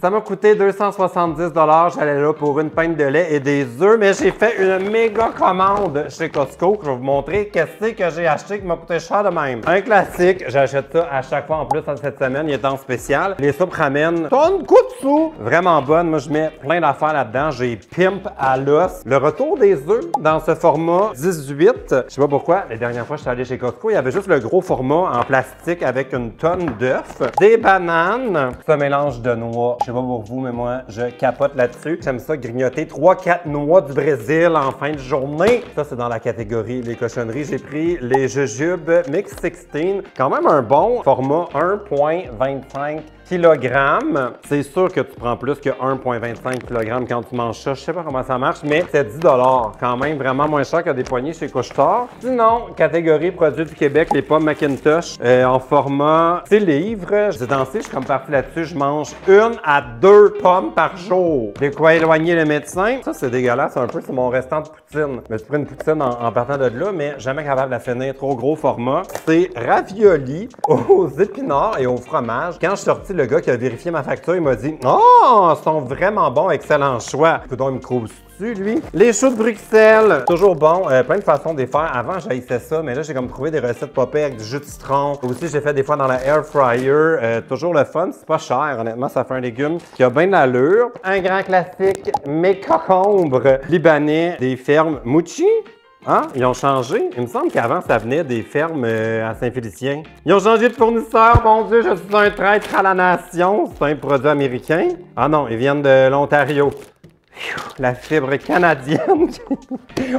Ça m'a coûté 270 $. J'allais là pour une pinte de lait et des œufs, mais j'ai fait une méga commande chez Costco. Je vais vous montrer qu'est-ce que j'ai acheté qui m'a coûté cher de même. Un classique, j'achète ça à chaque fois en plus cette semaine, il est en spécial. Les soupes ramen, tonne coup de sous, vraiment bonne. Moi, je mets plein d'affaires là-dedans. J'ai pimp à l'os. Le retour des œufs dans ce format 18. Je sais pas pourquoi, la dernière fois que je suis allé chez Costco, il y avait juste le gros format en plastique avec une tonne d'œufs, des bananes, ce mélange de noix. Je sais pas pour vous, mais moi, je capote là-dessus. J'aime ça grignoter 3-4 noix du Brésil en fin de journée. Ça, c'est dans la catégorie les cochonneries. J'ai pris les jujubes Mix 16, quand même un bon format 1,25 kg. C'est sûr que tu prends plus que 1,25 kg quand tu manges ça. Je sais pas comment ça marche, mais c'est 10 $. Quand même vraiment moins cher que des poignées chez Couche-Tard. Sinon, catégorie produits du Québec, les pommes Macintosh en format 6 livres. Ces temps-ci, je suis comme parti là-dessus. Je mange 1 à 2 pommes par jour. De quoi éloigner le médecin. Ça, c'est dégueulasse un peu. C'est mon restant de poutine. Mais je prends une poutine en partant de là, mais jamais capable de la finir. Trop gros format. C'est ravioli aux épinards et au fromage. Quand je suis sorti, le gars qui a vérifié ma facture, il m'a dit « Oh, ils sont vraiment bons, excellent choix. » Coudon, il me crouse dessus, lui. Les choux de Bruxelles, toujours bon. Plein de façons de les faire. Avant, j'haïssais ça, mais là, j'ai comme trouvé des recettes popées avec du jus de citron. Aussi, j'ai fait des fois dans la air fryer. Toujours le fun. C'est pas cher, honnêtement. Ça fait un légume qui a bien de l'allure. Un grand classique, mes cocombres libanais des fermes Mouchi. Ah, ils ont changé. Il me semble qu'avant, ça venait des fermes à Saint-Félicien. Ils ont changé de fournisseur. Mon Dieu, je suis un traître à la nation. C'est un produit américain. Ah non, ils viennent de l'Ontario. La fibre canadienne.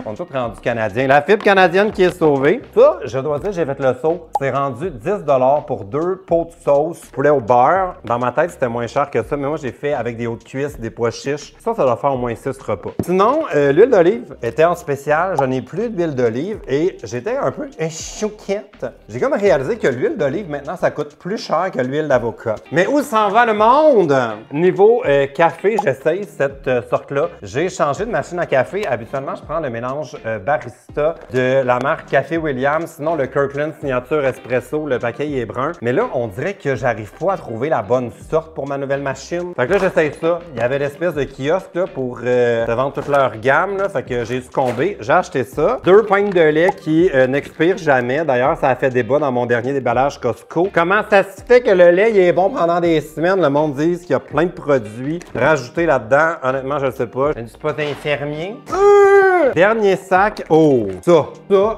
On est tous rendus canadiens. La fibre canadienne qui est sauvée. Ça, je dois dire, j'ai fait le saut. C'est rendu 10 $ pour 2 pots de sauce poulet au beurre. Dans ma tête, c'était moins cher que ça, mais moi, j'ai fait avec des hauts de cuisse, des pois chiches. Ça doit faire au moins 6 repas. Sinon, l'huile d'olive était en spécial. Je n'ai plus d'huile d'olive et j'étais un peu chouquette. J'ai comme réalisé que l'huile d'olive, maintenant, ça coûte plus cher que l'huile d'avocat. Mais où s'en va le monde? Niveau café, j'essaye cette sorte là. J'ai changé de machine à café. Habituellement, je prends le mélange barista de la marque Café Williams, sinon le Kirkland Signature Espresso, le paquet est brun. Mais là, on dirait que j'arrive pas à trouver la bonne sorte pour ma nouvelle machine. Fait que là, j'essaye ça. Il y avait l'espèce de kiosque là, pour te vendre toute leur gamme. Là. Fait que j'ai succombé. J'ai acheté ça. 2 pintes de lait qui n'expirent jamais. D'ailleurs, ça a fait débat dans mon dernier déballage Costco. Comment ça se fait que le lait il est bon pendant des semaines? Le monde dit qu'il y a plein de produits rajoutés là-dedans. Honnêtement, je le sais pas. Je ne suis pas infirmier. Dernier sac. Oh, ça,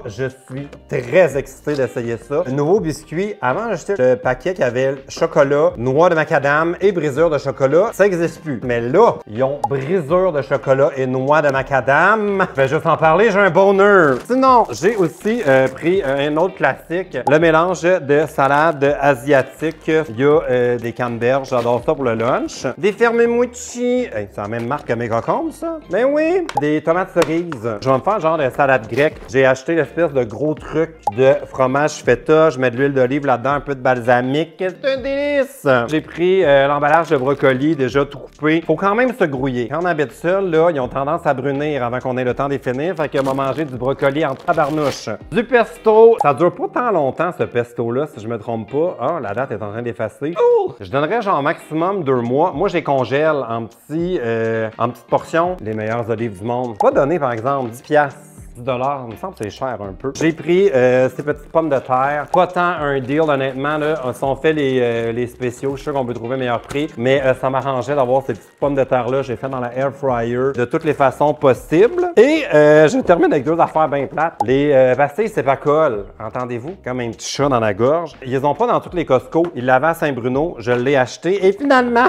je suis très excité d'essayer ça. Un nouveau biscuit. Avant, j'achetais le paquet qui avait chocolat, noix de macadam et brisure de chocolat. Ça n'existe plus. Mais là, ils ont brisure de chocolat et noix de macadam. Je vais juste en parler, j'ai un bonheur. Sinon, j'ai aussi pris un autre classique, le mélange de salade asiatique. Il y a des canneberges, j'adore ça pour le lunch. Des fermes Mouchi. Hey, c'est la même marque que mes cocombes, ça? Ben oui! Des tomates cerises. Je vais me faire genre de salade grecque. J'ai acheté l'espèce de gros truc de fromage feta. Je mets de l'huile d'olive là-dedans, un peu de balsamique. C'est un délice! J'ai pris l'emballage de brocoli déjà tout coupé. Faut quand même se grouiller. Quand on habite seul, là, ils ont tendance à brunir avant qu'on ait le temps d'y finir. Fait qu'on va manger du brocoli en tabarnouche. Du pesto. Ça dure pas tant longtemps, ce pesto-là, si je me trompe pas. Ah, la date est en train d'effacer. Je donnerais genre maximum 2 mois. Moi, je les congèle en petites portions. Les meilleures olives du monde. Pas donné, par exemple, 10$. 10 $, il me semble que c'est cher un peu. J'ai pris ces petites pommes de terre. Pas tant un deal, honnêtement. Là. Si on fait les spéciaux, je suis sûr qu'on peut trouver meilleur prix. Mais ça m'arrangeait d'avoir ces petites pommes de terre-là. J'ai fait dans la air fryer de toutes les façons possibles. Et je termine avec 2 affaires bien plates. Les pastilles, c'est pas colle. Entendez-vous? Comme un petit chat dans la gorge. Ils les ont pas dans toutes les Costco. Ils l'avaient à Saint-Bruno. Je l'ai acheté. Et finalement...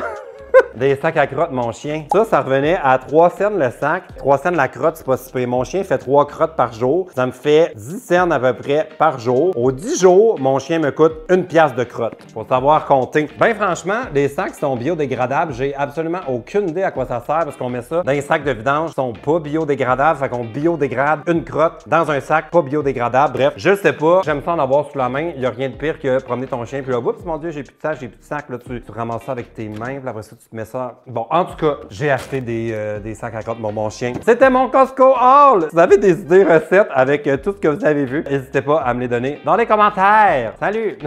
Des sacs à crottes, mon chien. Ça revenait à 3 cents le sac. 3 cents la crotte, c'est pas si pire. Mon chien fait 3 crottes par jour. Ça me fait 10 cents à peu près par jour. Aux 10 jours, mon chien me coûte 1$ de crotte. Faut savoir compter. Ben franchement, les sacs sont biodégradables. J'ai absolument aucune idée à quoi ça sert parce qu'on met ça dans les sacs de vidange. Ils sont pas biodégradables. Fait qu'on biodégrade une crotte dans un sac pas biodégradable. Bref, je sais pas. J'aime ça en avoir sous la main. Il y a rien de pire que promener ton chien puis là, oups, mon Dieu, j'ai plus de sac, j'ai plus de sac. Là, tu ramasses ça avec tes mains. Puis après ça, tu te mets ça. Bon, en tout cas, j'ai acheté des sacs à crottes pour mon chien. C'était mon Costco haul! Si vous avez des idées recettes avec tout ce que vous avez vu, n'hésitez pas à me les donner dans les commentaires. Salut!